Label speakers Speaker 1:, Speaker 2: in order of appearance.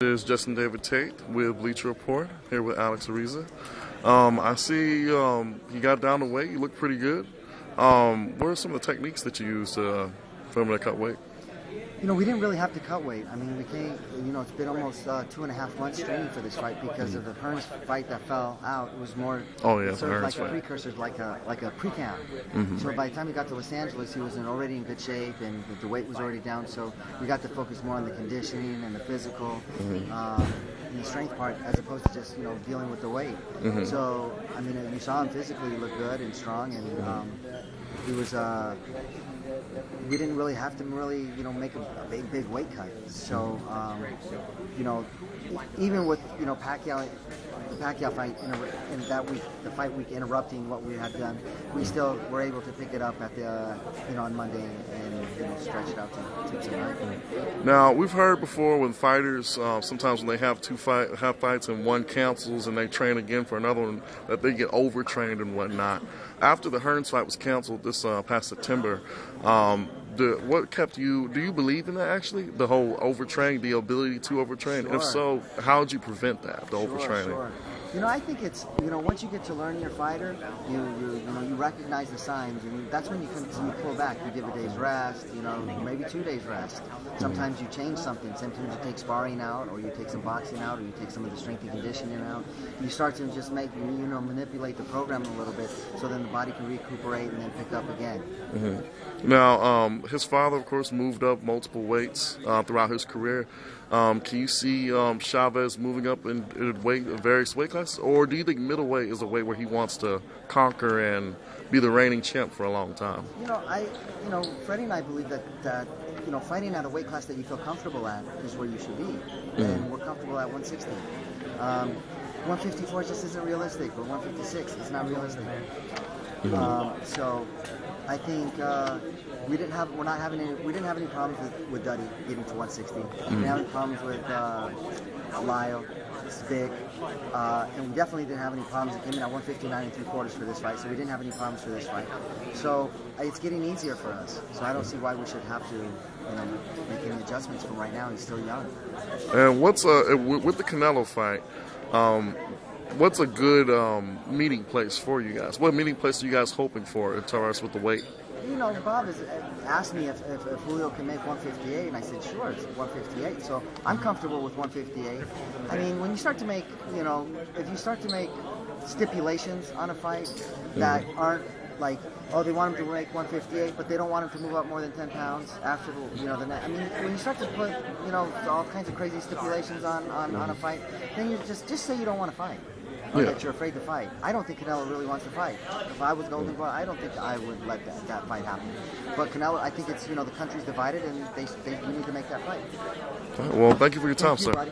Speaker 1: This is Justin David Tate with Bleacher Report, here with Ariza. I see you got down to weight. You look pretty good. What are some of the techniques that you used for him to cut weight?
Speaker 2: You know, we didn't really have to cut weight. I mean, we came, you know, it's been almost 2.5 months training for this fight because of the Hearns fight that fell out. It was more sort of like a precursor, like a pre-camp. So by the time we got to Los Angeles, he was already in good shape and the weight was already down. So we got to focus more on the conditioning and the physical, and the strength part, as opposed to just, you know, dealing with the weight. So, I mean, you saw him physically look good and strong, and he was. We didn't really have to you know, make a big weight cut. So, you know, even with, you know, the Pacquiao fight in that week, the fight week interrupting what we had done, we still were able to pick it up at the, you know, on Monday and you know, stretch it out to tonight.
Speaker 1: Now, we've heard before when fighters, sometimes when they have fights and one cancels and they train again for another one, that they get overtrained and whatnot. After the Hearns fight was canceled this past September, what kept you? Do you believe in that actually? The whole overtraining, the ability to overtrain.
Speaker 2: Sure.
Speaker 1: If so, how did you prevent that? The overtraining.
Speaker 2: Sure. You know, I think it's, you know, once you get to learn your fighter, you know, you recognize the signs, and that's when you pull back. You give a day's rest, you know, maybe 2 days rest. Sometimes you change something. Sometimes you take sparring out, or you take some boxing out, or you take some of the strength and conditioning out. You start to just manipulate the program a little bit, so then the body can recuperate and then pick up again.
Speaker 1: Now, his father, of course, moved up multiple weights throughout his career. Can you see Chavez moving up in various weight classes, or do you think middleweight is a weight where he wants to conquer and be the reigning champ for a long time?
Speaker 2: You know, Freddie and I believe that you know, fighting at a weight class that you feel comfortable at is where you should be, and we're comfortable at 160. 154 just isn't realistic, but 156 is not realistic. So I think we didn't have any problems with Duddy getting to 160. We didn't have any problems with Lyle, Spick, and we definitely didn't have any problems. It came in at 159 3/4 for this fight, so we didn't have any problems for this fight. So it's getting easier for us. So I don't see why we should have to, you know, make any adjustments from right now. He's still young.
Speaker 1: And what's with the Canelo fight? What's a good meeting place for you guys? What meeting place are you guys hoping for as far as with the weight?
Speaker 2: You know, Bob has asked me if Julio can make 158, and I said, sure, it's 158. So I'm comfortable with 158. I mean, when you start to make, you know, if you start to make stipulations on a fight that aren't like, oh, they want him to make 158, but they don't want him to move up more than 10 pounds after, you know, the next. I mean, when you start to put, you know, all kinds of crazy stipulations on a fight, then you just say you don't want to fight. Or that you're afraid to fight. I don't think Canelo really wants to fight. If I was Golden Boy, I don't think I would let that fight happen. But Canelo, I think it's, you know, the country's divided, and we need to make that fight.
Speaker 1: Well, thank you for your time, sir.
Speaker 2: Buddy.